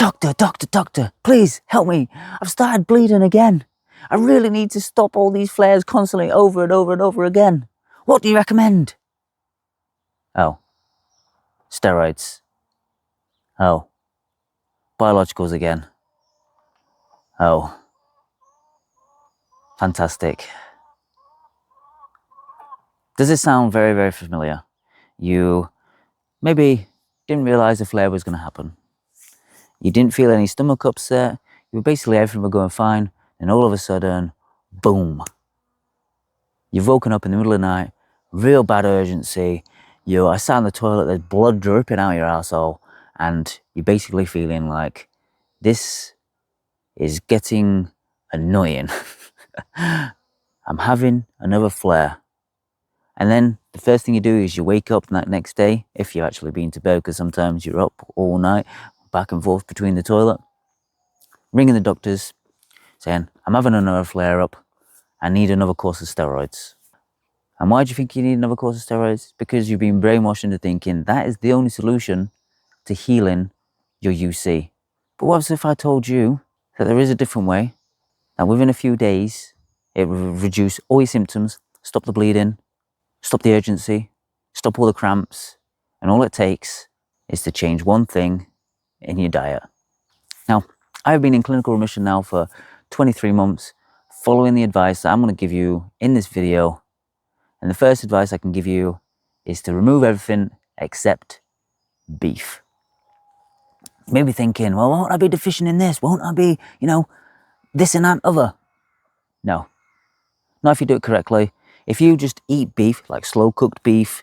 Doctor, please help me. I've started bleeding again. I really need to stop all these flares constantly over and over and over again. What do you recommend? Oh, steroids. Oh, biologicals again. Oh, fantastic. Does this sound very, very familiar? You maybe didn't realize the flare was going to happen. You didn't feel any stomach upset. You were basically, everything was going fine. And all of a sudden, boom. You've woken up in the middle of the night, real bad urgency. I sat in the toilet, there's blood dripping out your arsehole, and you're basically feeling like this is getting annoying. I'm having another flare. And then the first thing you do is you wake up that next day, if you've actually been to bed, because sometimes you're up all night, back and forth between the toilet, ringing the doctors, saying, I'm having another flare-up, I need another course of steroids. And why do you think you need another course of steroids? Because you've been brainwashed into thinking that is the only solution to healing your UC. But what if I told you that there is a different way, that within a few days, it will reduce all your symptoms, stop the bleeding, stop the urgency, stop all the cramps, and all it takes is to change one thing in your diet. Now, I've been in clinical remission now for 23 months, following the advice that I'm going to give you in this video. And the first advice I can give you is to remove everything except beef. You may be thinking, well, won't I be deficient in this? Won't I be, this and that other? No. Not if you do it correctly. If you just eat beef, like slow cooked beef,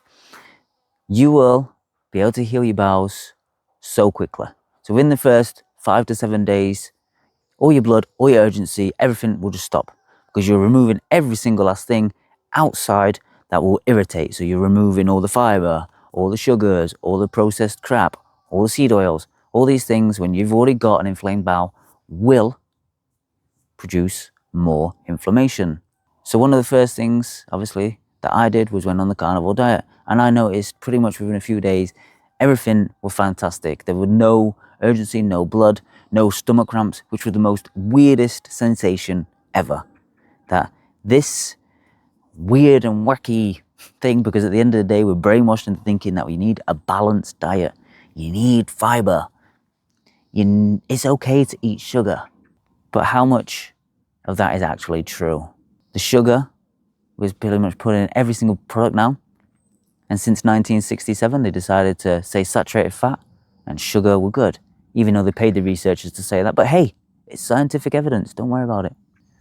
you will be able to heal your bowels so quickly. So within the first 5 to 7 days, all your blood, all your urgency, everything will just stop, because you're removing every single last thing outside that will irritate. So you're removing all the fiber, all the sugars, all the processed crap, all the seed oils, all these things when you've already got an inflamed bowel will produce more inflammation. So one of the first things, obviously, that I did was went on the carnivore diet. And I noticed pretty much within a few days, everything was fantastic. There was no urgency, no blood, no stomach cramps, which was the most weirdest sensation ever. That this weird and wacky thing, because at the end of the day, we're brainwashed into thinking that we need a balanced diet. You need fiber. It's okay to eat sugar. But how much of that is actually true? The sugar was pretty much put in every single product now. And since 1967, they decided to say saturated fat and sugar were good, even though they paid the researchers to say that. But hey, it's scientific evidence. Don't worry about it.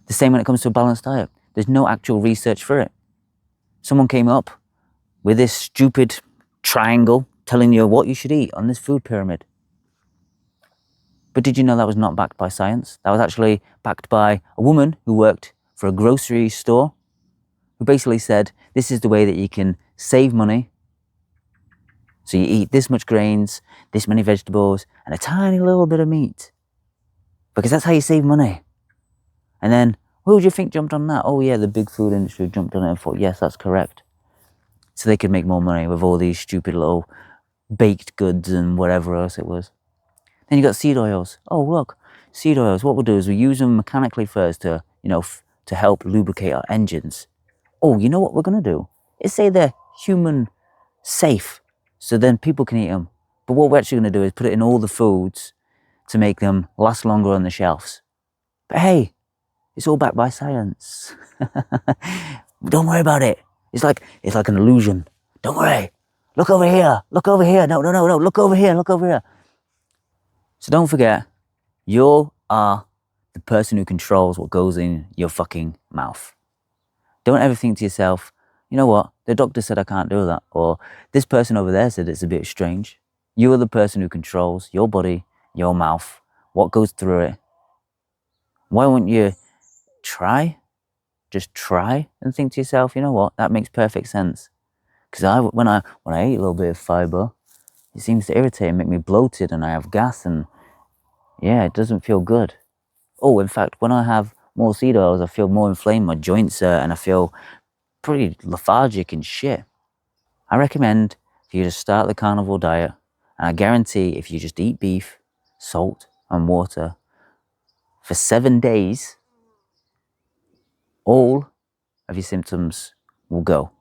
The same when it comes to a balanced diet. There's no actual research for it. Someone came up with this stupid triangle telling you what you should eat on this food pyramid. But did you know that was not backed by science? That was actually backed by a woman who worked for a grocery store, who basically said, this is the way that you can save money. So you eat this much grains, this many vegetables, and a tiny little bit of meat. Because that's how you save money. And then, who do you think jumped on that? Oh yeah, the big food industry jumped on it and thought, yes, that's correct. So they could make more money with all these stupid little baked goods and whatever else it was. Then you got seed oils. Oh look, seed oils, what we'll do is we use them mechanically first to, to help lubricate our engines. Oh, you know what we're going to do? Is say they're human safe, so then people can eat them. But what we're actually going to do is put it in all the foods to make them last longer on the shelves. But hey, it's all backed by science. Don't worry about it. It's like an illusion. Don't worry. Look over here. Look over here. No. Look over here. Look over here. So don't forget, you are the person who controls what goes in your fucking mouth. Don't ever think to yourself, you know what, the doctor said I can't do that, or this person over there said it's a bit strange. You are the person who controls your body, your mouth, what goes through it. Why wouldn't you try? Just try and think to yourself, you know what, that makes perfect sense. Because when I eat a little bit of fiber, it seems to irritate and make me bloated, and I have gas, and yeah, it doesn't feel good. Oh, in fact, when I have more seed oils, I feel more inflamed, my joints hurt, and I feel pretty lethargic and shit. I recommend for you to start the carnivore diet, and I guarantee if you just eat beef, salt, and water for 7 days, all of your symptoms will go.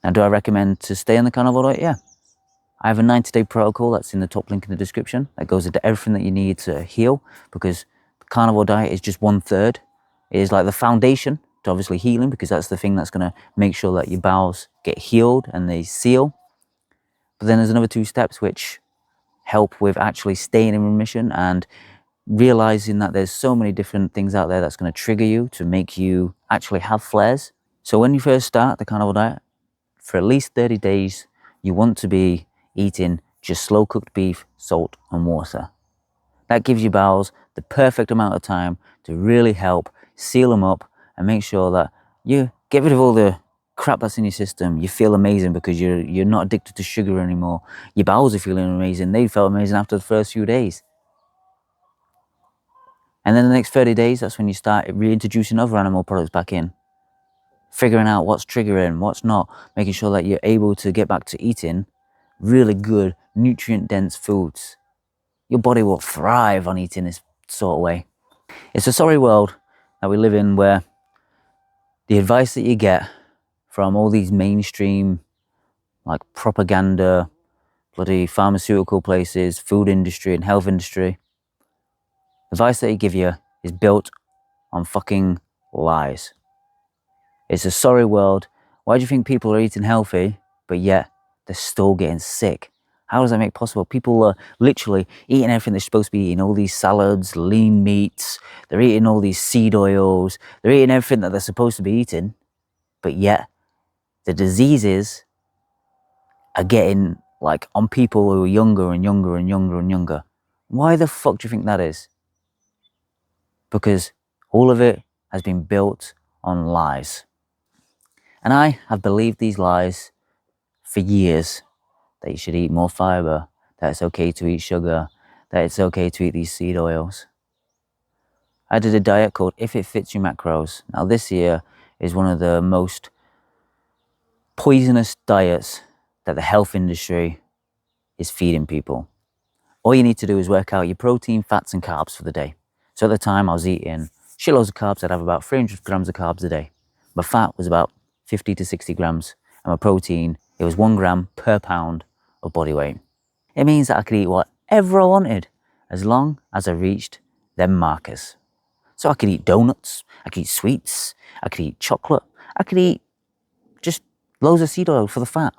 Now, do I recommend to stay on the carnivore diet? Yeah. I have a 90-day protocol that's in the top link in the description that goes into everything that you need to heal, because the carnivore diet is just 1/3. It is like the foundation to obviously healing, because that's the thing that's going to make sure that your bowels get healed and they seal. But then there's another 2 steps which help with actually staying in remission and realizing that there's so many different things out there that's going to trigger you to make you actually have flares. So when you first start the carnivore diet, for at least 30 days, you want to be eating just slow cooked beef, salt and water. That gives your bowels the perfect amount of time to really help seal them up and make sure that you get rid of all the crap that's in your system. You feel amazing because you're not addicted to sugar anymore. Your bowels are feeling amazing. They felt amazing after the first few days. And then the next 30 days, that's when you start reintroducing other animal products back in. Figuring out what's triggering, what's not, making sure that you're able to get back to eating really good, nutrient-dense foods. Your body will thrive on eating this sort of way. It's a sorry world that we live in, where the advice that you get from all these mainstream, like propaganda, bloody pharmaceutical places, food industry and health industry, the advice that they give you is built on fucking lies. It's a sorry world. Why do you think people are eating healthy, but yet they're still getting sick? How does that make possible? People are literally eating everything they're supposed to be eating, all these salads, lean meats, they're eating all these seed oils, they're eating everything that they're supposed to be eating, but yet the diseases are getting like on people who are younger and younger and younger and younger. Why the fuck do you think that is? Because all of it has been built on lies. And I have believed these lies for years, that you should eat more fiber, that it's okay to eat sugar, that it's okay to eat these seed oils. I did a diet called If It Fits Your Macros. Now this year is one of the most poisonous diets that the health industry is feeding people. All you need to do is work out your protein, fats and carbs for the day. So at the time I was eating shitloads of carbs. I'd have about 300 grams of carbs a day. My fat was about 50 to 60 grams. And my protein, it was 1 gram per pound of body weight. It means that I could eat whatever I wanted as long as I reached them markers. So I could eat donuts, I could eat sweets, I could eat chocolate, I could eat just loads of seed oil for the fat.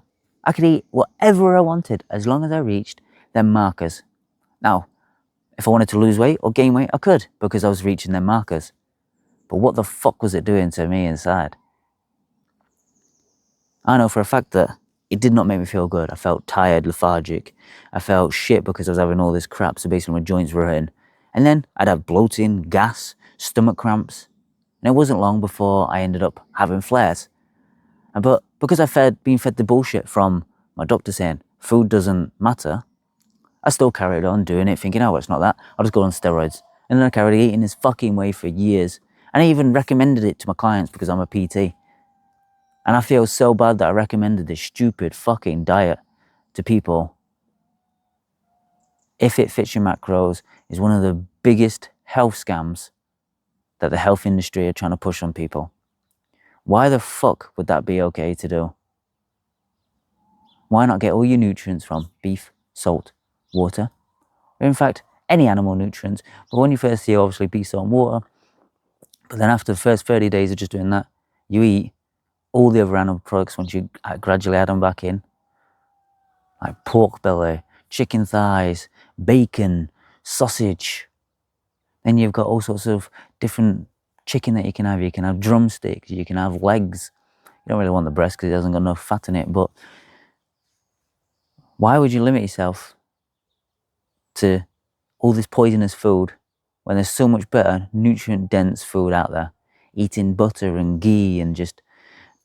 I could eat whatever I wanted as long as I reached them markers. Now, if I wanted to lose weight or gain weight, I could, because I was reaching them markers. But what the fuck was it doing to me inside? I know for a fact that it did not make me feel good. I felt tired, lethargic. I felt shit because I was having all this crap, so basically my joints were hurting. And then I'd have bloating, gas, stomach cramps. And it wasn't long before I ended up having flares. But because been fed the bullshit from my doctor saying food doesn't matter, I still carried on doing it, thinking, oh, it's not that. I'll just go on steroids. And then I carried eating this fucking way for years. And I even recommended it to my clients because I'm a PT. And I feel so bad that I recommended this stupid fucking diet to people. If It Fits Your Macros is one of the biggest health scams that the health industry are trying to push on people. Why the fuck would that be okay to do? Why not get all your nutrients from beef, salt, water, or in fact, any animal nutrients? But when you first see, obviously, beef, salt and water, but then after the first 30 days of just doing that, you eat all the other animal products once you gradually add them back in. Like pork belly, chicken thighs, bacon, sausage. Then you've got all sorts of different chicken that you can have. You can have drumsticks, you can have legs. You don't really want the breast because it hasn't got enough fat in it, but why would you limit yourself to all this poisonous food when there's so much better nutrient-dense food out there? Eating butter and ghee and just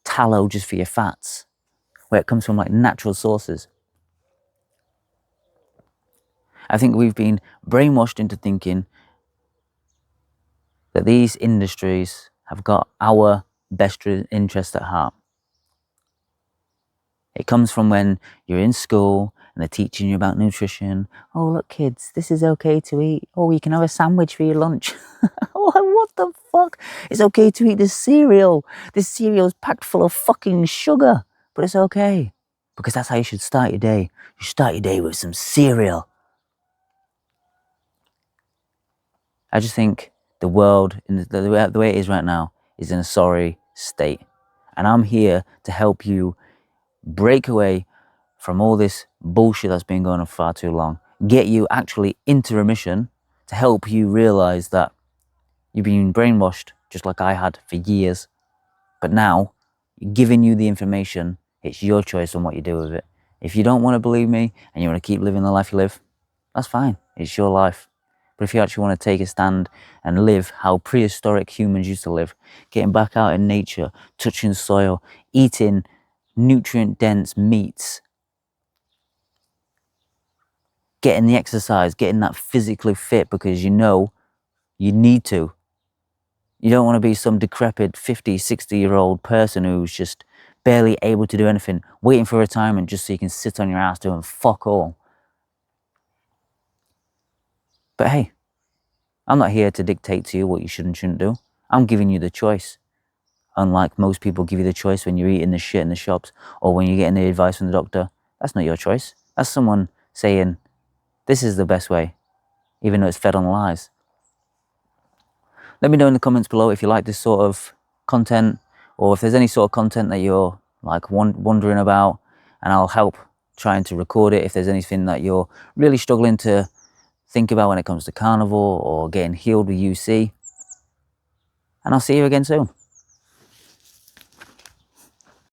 tallow just for your fats, where it comes from like natural sources. I think we've been brainwashed into thinking that these industries have got our best interests at heart. It comes from when you're in school and they're teaching you about nutrition. Oh, look, kids, this is okay to eat. Oh, you can have a sandwich for your lunch. What the fuck? It's okay to eat this cereal. This cereal's packed full of fucking sugar, but it's okay. Because that's how you should start your day. You start your day with some cereal. I just think the world, the way it is right now, is in a sorry state. And I'm here to help you break away from all this bullshit that's been going on for far too long. Get you actually into remission to help you realize that you've been brainwashed just like I had for years. But now, giving you the information, it's your choice on what you do with it. If you don't want to believe me and you want to keep living the life you live, that's fine. It's your life. But if you actually want to take a stand and live how prehistoric humans used to live, getting back out in nature, touching soil, eating nutrient-dense meats, getting the exercise, getting that physically fit because you know you need to. You don't want to be some decrepit 50, 60-year-old person who's just barely able to do anything, waiting for retirement just so you can sit on your ass doing fuck all. But hey, I'm not here to dictate to you what you should and shouldn't do. I'm giving you the choice. Unlike most people give you the choice when you're eating the shit in the shops or when you're getting the advice from the doctor. That's not your choice. That's someone saying, this is the best way, even though it's fed on lies. Let me know in the comments below if you like this sort of content, or if there's any sort of content that you're like wondering about, and I'll help trying to record it if there's anything that you're really struggling to think about when it comes to carnivore or getting healed with UC. And I'll see you again soon.